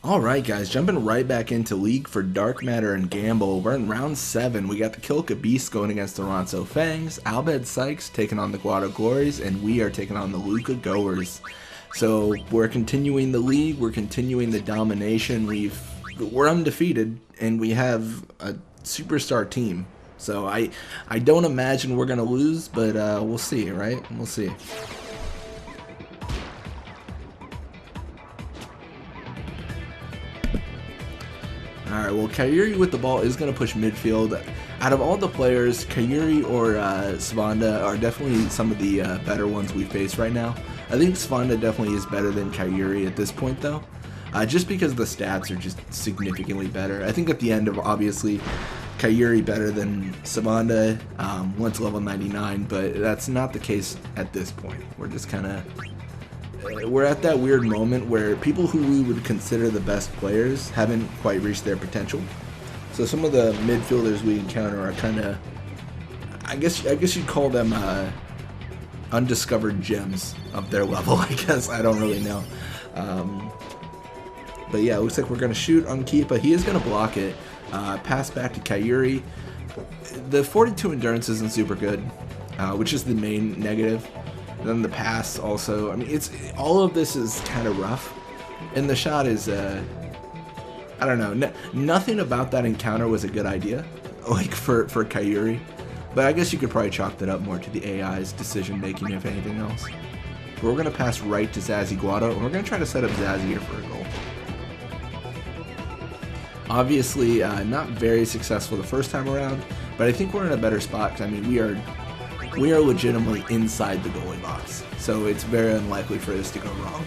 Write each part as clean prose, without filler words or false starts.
Alright guys, jumping right back into League for Dark Matter and Gamble. We're in round 7. We got the Kilka Beast going against the Ronso Fangs, Albed Sykes taking on the Guado Glories, and we are taking on the Luca Goers. So we're continuing the league, we're continuing the domination, we're undefeated, and we have a superstar team. So I don't imagine we're going to lose, but we'll see, right? We'll see. Alright, well, Kairi with the ball is going to push midfield. Out of all the players, Kairi or Svanda are definitely some of the better ones we face right now. I think Svanda definitely is better than Kairi at this point, though. Just because the stats are just significantly better. I think at the end of, obviously, Kairi better than Svanda, went to level 99, but that's not the case at this point. We're just kind of... We're at that weird moment where people who we would consider the best players haven't quite reached their potential. So some of the midfielders we encounter are kind of, I guess you'd call them undiscovered gems of their level. I guess I don't really know. But yeah, it looks like we're gonna shoot on Keepa. He is gonna block it. Pass back to Kairi. The 42 endurance isn't super good, which is the main negative. And then the pass also, I mean, all of this is kind of rough, and the shot is, I don't know, nothing about that encounter was a good idea, like for Kairi, but I guess you could probably chalk that up more to the AI's decision making, if anything else. But we're gonna pass right to Zazzy Guado, and we're gonna try to set up Zazzy here for a goal. Obviously, not very successful the first time around, but I think we're in a better spot, because I mean, we are legitimately inside the goalie box, so it's very unlikely for this to go wrong.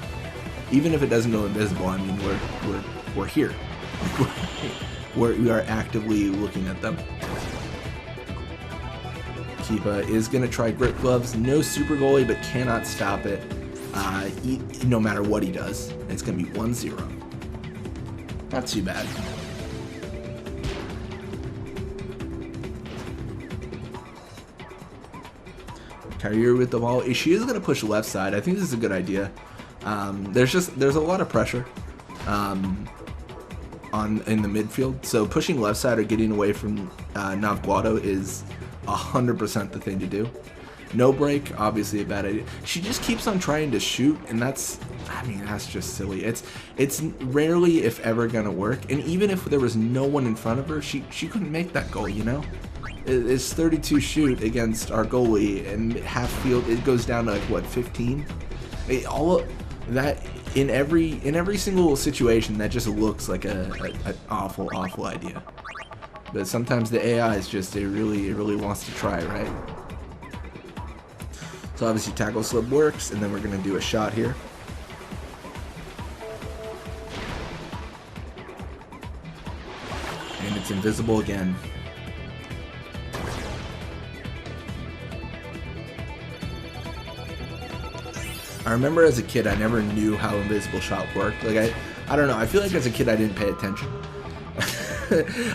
Even if it doesn't go invisible, I mean, we're here. We are actively looking at them. Keepa is going to try grip gloves. No super goalie, but cannot stop it no matter what he does. It's going to be 1-0. Not too bad. Kairi with the ball. She is going to push left side. I think this is a good idea. There's a lot of pressure in the midfield, so pushing left side or getting away from Nav Guado is 100% the thing to do. No break, obviously a bad idea. She just keeps on trying to shoot, and that's just silly. It's rarely, if ever, gonna work. And even if there was no one in front of her, she couldn't make that goal, you know? It's 32 shoot against our goalie, and half field it goes down to like what, 15. All of that in every single situation that just looks like an awful idea. But sometimes the AI is just it really wants to try, right? So obviously tackle slip works, and then we're gonna do a shot here. And it's invisible again. I remember as a kid, I never knew how invisible shot worked. Like I don't know. I feel like as a kid, I didn't pay attention.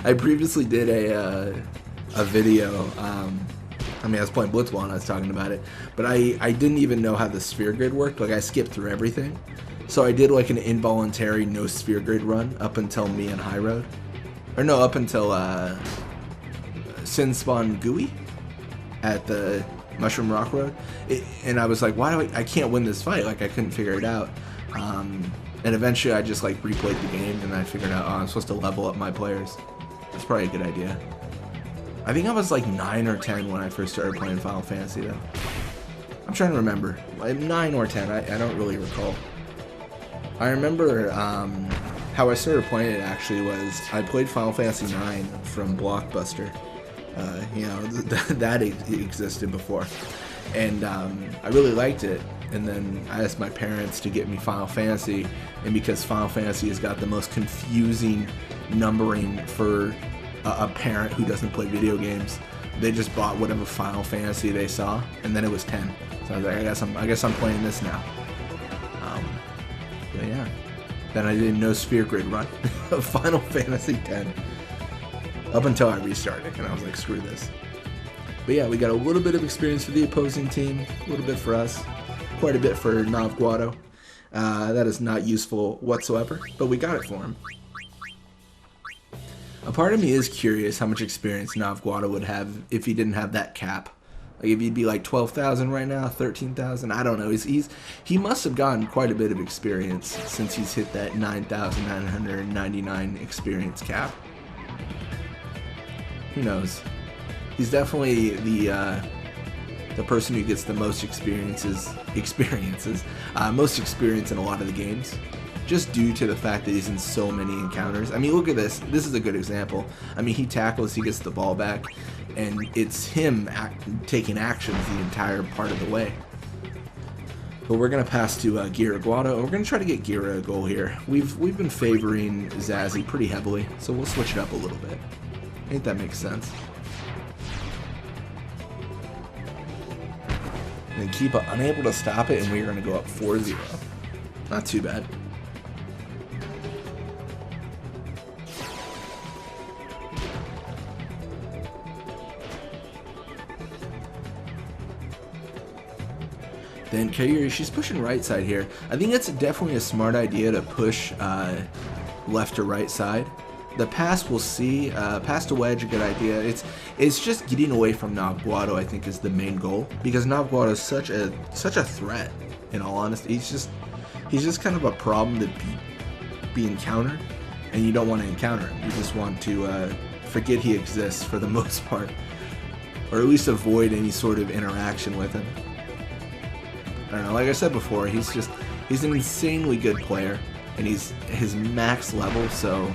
I previously did a video. I mean, I was playing Blitzball and I was talking about it, but I didn't even know how the sphere grid worked. Like I skipped through everything, so I did like an involuntary no sphere grid run up until me and High Road, or no, up until Sin Spawn Gooey at the Mushroom Rock Road, and I was like, why do I can't win this fight? Like I couldn't figure it out, and eventually I just like replayed the game and I figured out, oh, I'm supposed to level up my players. That's probably a good idea. I think I was like 9 or 10 when I first started playing Final Fantasy though. I'm trying to remember, like 9 or 10, I don't really recall. I remember how I started playing it actually was I played Final Fantasy 9 from Blockbuster. You know, that existed before, and I really liked it. And then I asked my parents to get me Final Fantasy, and because Final Fantasy has got the most confusing numbering for a parent who doesn't play video games, they just bought whatever Final Fantasy they saw, and then it was 10. So I was like, I guess I'm playing this now. But yeah, then I did no sphere grid run of Final Fantasy 10. Up until I restarted, and I was like, screw this. But yeah, we got a little bit of experience for the opposing team, a little bit for us, quite a bit for Nav Guado. That is not useful whatsoever, but we got it for him. A part of me is curious how much experience Guado would have if he didn't have that cap. Like if he'd be like 12,000 right now, 13,000, I don't know. He must have gotten quite a bit of experience since he's hit that 9,999 experience cap. Who knows? He's definitely the person who gets the most most experience in a lot of the games, just due to the fact that he's in so many encounters. I mean, look at this. This is a good example. I mean, he tackles, he gets the ball back, and it's him taking actions the entire part of the way. But we're gonna pass to Guado, and we're gonna try to get Gira a goal here. We've been favoring Zazzy pretty heavily, so we'll switch it up a little bit. I think that makes sense. And Keepa unable to stop it, and we're going to go up 4-0. Not too bad. Then Kayuri, she's pushing right side here. I think it's definitely a smart idea to push left to right side. The pass, we'll see. Pass to wedge, a good idea. It's just getting away from Guado, I think, is the main goal, because Guado is such a threat. In all honesty, he's just kind of a problem to be encountered, and you don't want to encounter him. You just want to forget he exists for the most part, or at least avoid any sort of interaction with him. I don't know. Like I said before, he's an insanely good player, and he's his max level, so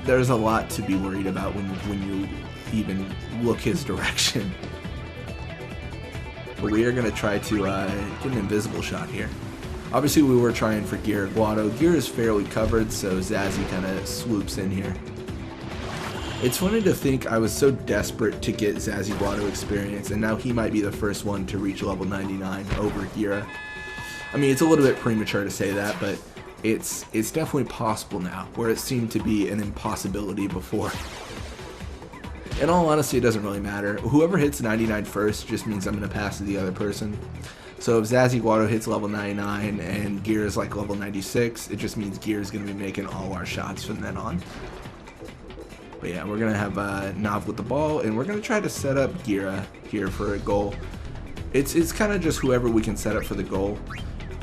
there's a lot to be worried about when you even look his direction. But we are going to try to get an invisible shot here. Obviously, we were trying for Guado. Gear is fairly covered, so Zazzy kind of swoops in here. It's funny to think I was so desperate to get Zazzy Guado experience, and now he might be the first one to reach level 99 over Gira. I mean, it's a little bit premature to say that, but it's definitely possible now, where it seemed to be an impossibility before. In all honesty, it doesn't really matter. Whoever hits 99 first just means I'm going to pass to the other person. So if Zazzy Guado hits level 99 and Gear is like level 96, it just means Gear is going to be making all our shots from then on. But yeah, we're going to have Nav with the ball, and we're going to try to set up Gira here for a goal. It's kind of just whoever we can set up for the goal.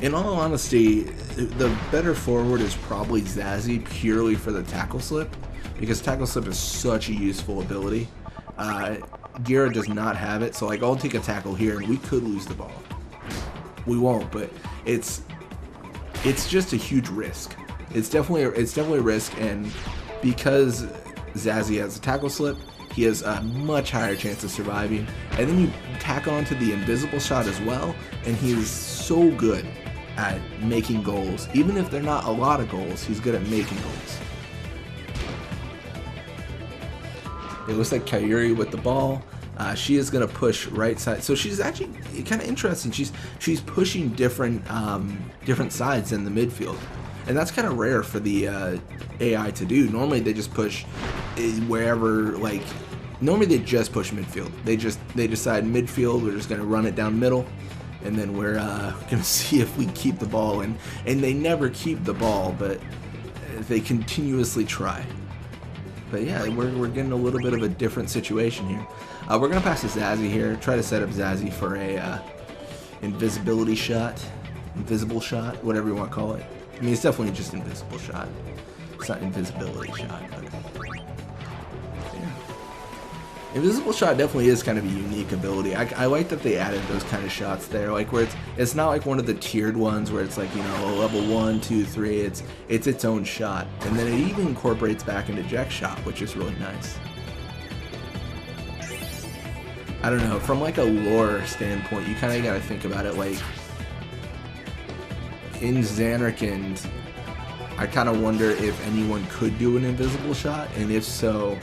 In all honesty, the better forward is probably Zazzy, purely for the tackle slip, because tackle slip is such a useful ability. Gira does not have it, so like I'll take a tackle here and we could lose the ball. We won't, but it's just a huge risk. It's definitely a risk, and because Zazzy has a tackle slip, he has a much higher chance of surviving. And then you tack onto the invisible shot as well, and he is so good at making goals. Even if they're not a lot of goals, he's good at making goals. It looks like Kayuri with the ball. She is going to push right side. So she's actually kind of interesting. She's pushing different sides in the midfield. And that's kind of rare for the AI to do. Normally they just push wherever, like, normally they just push midfield. They decide midfield, we're just going to run it down middle, and then we're going to see if we keep the ball. And they never keep the ball, but they continuously try. But yeah, we're getting a little bit of a different situation here. We're going to pass to Zazzy here, try to set up Zazzy for a invisible shot, whatever you want to call it. I mean, it's definitely just invisible shot. It's not invisibility shot. But yeah. Invisible shot definitely is kind of a unique ability. I like that they added those kind of shots there, like where it's not like one of the tiered ones where it's like, you know, level 1, 2, 3. It's its own shot, and then it even incorporates back into Jack shot, which is really nice. I don't know, from like a lore standpoint, you kind of got to think about it like in Zanarkand, I kind of wonder if anyone could do an invisible shot, and if so,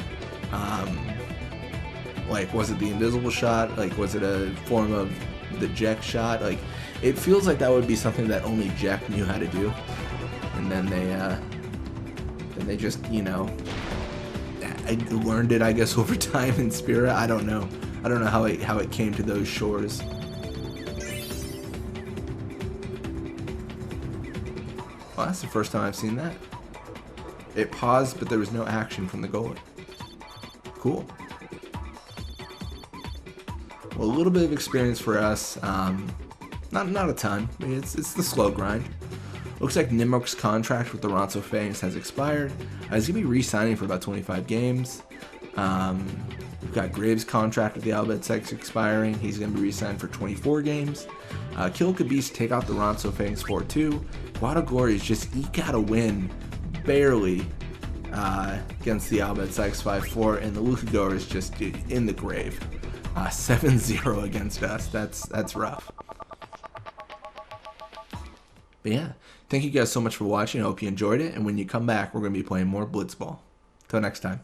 like, was it the invisible shot? Like, was it a form of the Jack shot? Like, it feels like that would be something that only Jack knew how to do, and then they just, you know, I learned it, I guess, over time in Spira. I don't know how it came to those shores. Well, that's the first time I've seen that. It paused, but there was no action from the goalie. Cool. Well, a little bit of experience for us. Not a ton. I mean, it's the slow grind. Looks like Nimrok's contract with the Toronto Fangs has expired. He's going to be re-signing for about 25 games. We've got Graves' contract with the Albed Sex expiring. He's going to be re-signed for 24 games. Kill Beast take out the Toronto Fangs 4-2. Guado Glories just eke out a win, barely, against the Albed Sex 5-4. And the Luca Goers just in the grave. 7-0 against us. That's rough. But yeah, thank you guys so much for watching. I hope you enjoyed it. And when you come back, we're going to be playing more Blitzball. Till next time.